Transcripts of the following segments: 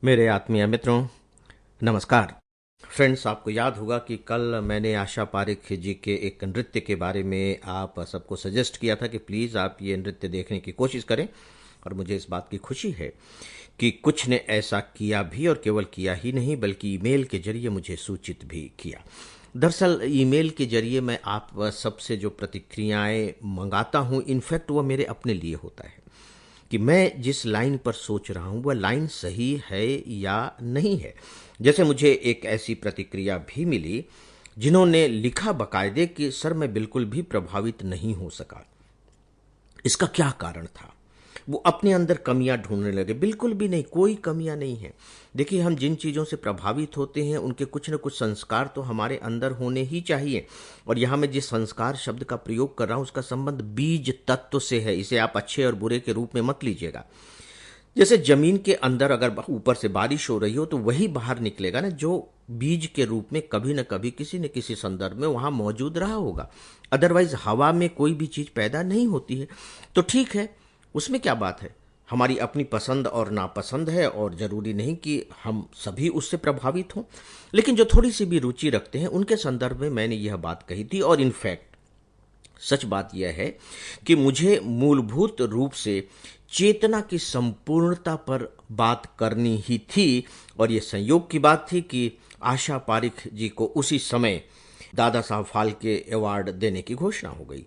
मेरे आत्मीय मित्रों, नमस्कार। फ्रेंड्स, आपको याद होगा कि कल मैंने आशा पारिक जी के एक नृत्य के बारे में आप सबको सजेस्ट किया था कि प्लीज़ आप ये नृत्य देखने की कोशिश करें। और मुझे इस बात की खुशी है कि कुछ ने ऐसा किया भी, और केवल किया ही नहीं बल्कि ईमेल के जरिए मुझे सूचित भी किया। दरअसल ईमेल के जरिए मैं आप सबसे जो प्रतिक्रियाएं मंगाता हूं, इनफैक्ट वो मेरे अपने लिए होता है कि मैं जिस लाइन पर सोच रहा हूं वह लाइन सही है या नहीं है। जैसे मुझे एक ऐसी प्रतिक्रिया भी मिली जिन्होंने लिखा बकायदे कि सर, मैं बिल्कुल भी प्रभावित नहीं हो सका। इसका क्या कारण था? वो अपने अंदर कमियां ढूंढने लगे। बिल्कुल भी नहीं, कोई कमियां नहीं है। देखिए, हम जिन चीज़ों से प्रभावित होते हैं उनके कुछ न कुछ संस्कार तो हमारे अंदर होने ही चाहिए। और यहाँ मैं जिस संस्कार शब्द का प्रयोग कर रहा हूँ उसका संबंध बीज तत्व से है। इसे आप अच्छे और बुरे के रूप में मत लीजिएगा। जैसे जमीन के अंदर अगर ऊपर से बारिश हो रही हो तो वही बाहर निकलेगा ना जो बीज के रूप में कभी न कभी किसी न किसी संदर्भ में वहां मौजूद रहा होगा। अदरवाइज हवा में कोई भी चीज पैदा नहीं होती है। तो ठीक है, उसमें क्या बात है। हमारी अपनी पसंद और नापसंद है और जरूरी नहीं कि हम सभी उससे प्रभावित हों। लेकिन जो थोड़ी सी भी रुचि रखते हैं उनके संदर्भ में मैंने यह बात कही थी। और इनफैक्ट सच बात यह है कि मुझे मूलभूत रूप से चेतना की संपूर्णता पर बात करनी ही थी। और यह संयोग की बात थी कि आशा पारिक जी को उसी समय दादा साहब फाल्के अवार्ड देने की घोषणा हो गई।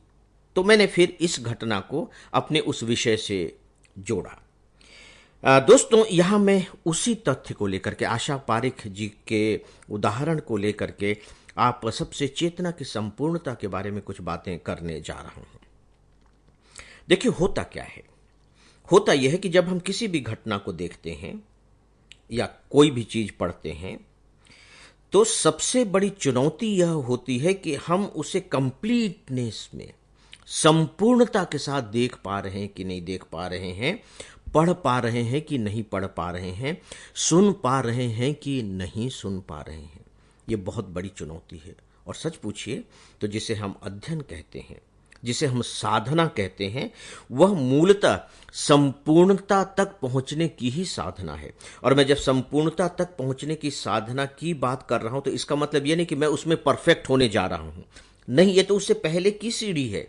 तो मैंने फिर इस घटना को अपने उस विषय से जोड़ा। दोस्तों, यहां मैं उसी तथ्य को लेकर के, आशा पारिक जी के उदाहरण को लेकर के आप सबसे चेतना की संपूर्णता के बारे में कुछ बातें करने जा रहा हूं। देखिए, होता क्या है। होता यह है कि जब हम किसी भी घटना को देखते हैं या कोई भी चीज पढ़ते हैं तो सबसे बड़ी चुनौती यह होती है कि हम उसे कंप्लीटनेस में, संपूर्णता के साथ देख पा रहे हैं कि नहीं देख पा रहे हैं, पढ़ पा रहे हैं कि नहीं पढ़ पा रहे हैं, सुन पा रहे हैं कि नहीं सुन पा रहे हैं। यह बहुत बड़ी चुनौती है। और सच पूछिए तो जिसे हम अध्ययन कहते हैं, जिसे हम साधना कहते हैं, वह मूलतः संपूर्णता तक पहुंचने की ही साधना है। और मैं जब संपूर्णता तक पहुंचने की साधना की बात कर रहा हूं तो इसका मतलब यह नहीं कि मैं उसमें परफेक्ट होने जा रहा हूं। नहीं, यह तो उससे पहले की सीढ़ी है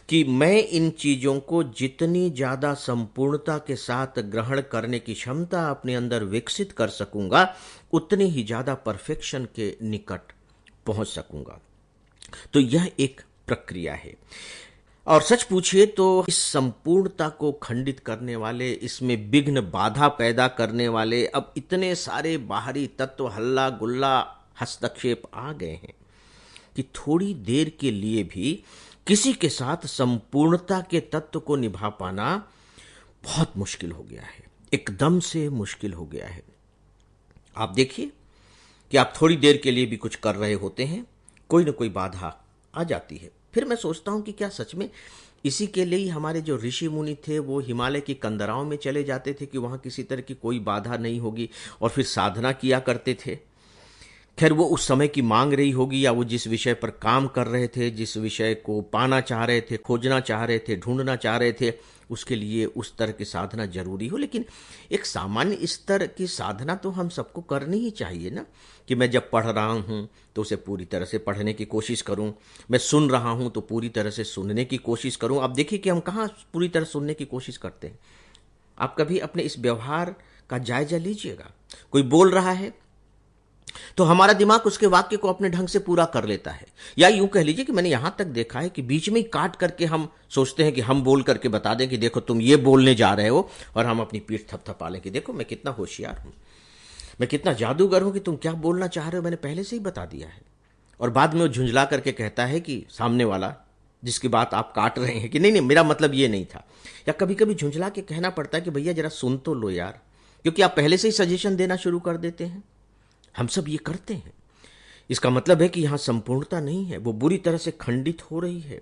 कि मैं इन चीजों को जितनी ज्यादा संपूर्णता के साथ ग्रहण करने की क्षमता अपने अंदर विकसित कर सकूंगा उतनी ही ज्यादा परफेक्शन के निकट पहुंच सकूंगा। तो यह एक प्रक्रिया है। और सच पूछिए तो इस संपूर्णता को खंडित करने वाले, इसमें विघ्न बाधा पैदा करने वाले अब इतने सारे बाहरी तत्व, हल्ला गुल्ला, हस्तक्षेप आ गए हैं कि थोड़ी देर के लिए भी किसी के साथ संपूर्णता के तत्व को निभा पाना बहुत मुश्किल हो गया है। एकदम से मुश्किल हो गया है। आप देखिए कि आप थोड़ी देर के लिए भी कुछ कर रहे होते हैं, कोई ना कोई बाधा आ जाती है। फिर मैं सोचता हूं कि क्या सच में इसी के लिए ही हमारे जो ऋषि मुनि थे वो हिमालय की कंदराओं में चले जाते थे कि वहां किसी तरह की कोई बाधा नहीं होगी और फिर साधना किया करते थे। खैर, वो उस समय की मांग रही होगी, या वो जिस विषय पर काम कर रहे थे, जिस विषय को पाना चाह रहे थे, खोजना चाह रहे थे, ढूंढना चाह रहे थे, उसके लिए उस तरह की साधना जरूरी हो। लेकिन एक सामान्य स्तर की साधना तो हम सबको करनी ही चाहिए ना, कि मैं जब पढ़ रहा हूं तो उसे पूरी तरह से पढ़ने की कोशिश करूं, मैं सुन रहा हूं तो पूरी तरह से सुनने की कोशिश करूं। अब देखिए कि हम कहां पूरी तरह सुनने की कोशिश करते हैं। आप कभी अपने इस व्यवहार का जायजा लीजिएगा। कोई बोल रहा है तो हमारा दिमाग उसके वाक्य को अपने ढंग से पूरा कर लेता है। या यूं कह लीजिए कि मैंने यहां तक देखा है कि बीच में ही काट करके हम सोचते हैं कि हम बोल करके बता दें कि देखो तुम ये बोलने जा रहे हो, और हम अपनी पीठ थपथपा लें कि देखो मैं कितना होशियार हूं, मैं कितना जादूगर हूं कि तुम क्या बोलना चाह रहे हो मैंने पहले से ही बता दिया है। और बाद में वो झुंझला करके कहता है कि सामने वाला जिसकी बात आप काट रहे हैं कि नहीं नहीं, मेरा मतलब ये नहीं था। या कभी कभी झुंझला के कहना पड़ता है कि भैया जरा सुन तो लो यार, क्योंकि आप पहले से ही सजेशन देना शुरू कर देते हैं। हम सब ये करते हैं। इसका मतलब है कि यहां संपूर्णता नहीं है, वो बुरी तरह से खंडित हो रही है।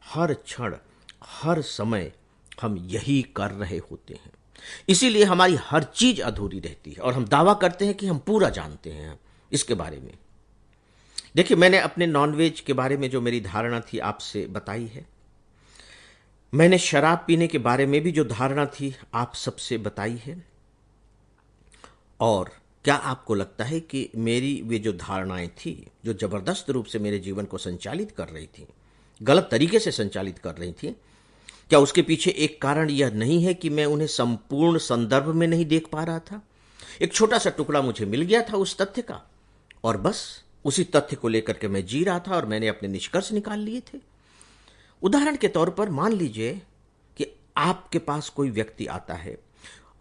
हर क्षण, हर समय हम यही कर रहे होते हैं। इसीलिए हमारी हर चीज अधूरी रहती है और हम दावा करते हैं कि हम पूरा जानते हैं इसके बारे में। देखिए, मैंने अपने नॉनवेज के बारे में जो मेरी धारणा थी आपसे बताई है। मैंने शराब पीने के बारे में भी जो धारणा थी आप सबसे बताई है। और क्या आपको लगता है कि मेरी वे जो धारणाएं थी, जो जबरदस्त रूप से मेरे जीवन को संचालित कर रही थी, गलत तरीके से संचालित कर रही थी, क्या उसके पीछे एक कारण यह नहीं है कि मैं उन्हें संपूर्ण संदर्भ में नहीं देख पा रहा था? एक छोटा सा टुकड़ा मुझे मिल गया था उस तथ्य का, और बस उसी तथ्य को लेकर के मैं जी रहा था और मैंने अपने निष्कर्ष निकाल लिए थे। उदाहरण के तौर पर मान लीजिए कि आपके पास कोई व्यक्ति आता है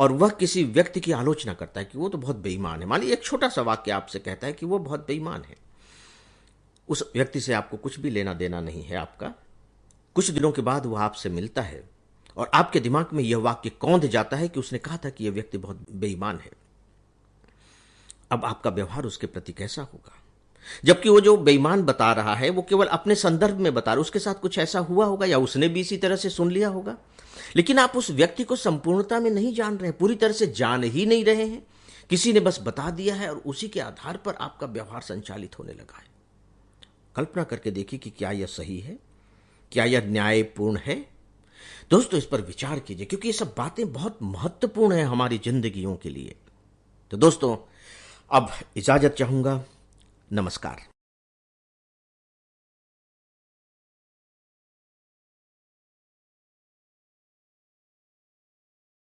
और वह किसी व्यक्ति की आलोचना करता है कि वो तो बहुत बेईमान है। मान लीजिए एक छोटा सा वाक्य आपसे कहता है कि वो बहुत बेईमान है। उस व्यक्ति से आपको कुछ भी लेना देना नहीं है आपका। कुछ दिनों के बाद वह आपसे मिलता है और आपके दिमाग में यह वाक्य कौंध जाता है कि उसने कहा था कि यह व्यक्ति बहुत बेईमान है। अब आपका व्यवहार उसके प्रति कैसा होगा? जबकि वो जो बेईमान बता रहा है वो केवल अपने संदर्भ में बता रहा है, उसके साथ कुछ ऐसा हुआ होगा या उसने भी इसी तरह से सुन लिया होगा। लेकिन आप उस व्यक्ति को संपूर्णता में नहीं जान रहे हैं, पूरी तरह से जान ही नहीं रहे हैं। किसी ने बस बता दिया है और उसी के आधार पर आपका व्यवहार संचालित होने लगा है। कल्पना करके देखिए कि क्या यह सही है, क्या यह न्यायपूर्ण है? दोस्तों, इस पर विचार कीजिए, क्योंकि ये सब बातें बहुत महत्वपूर्ण है हमारी जिंदगियों के लिए। तो दोस्तों, अब इजाजत चाहूंगा। नमस्कार।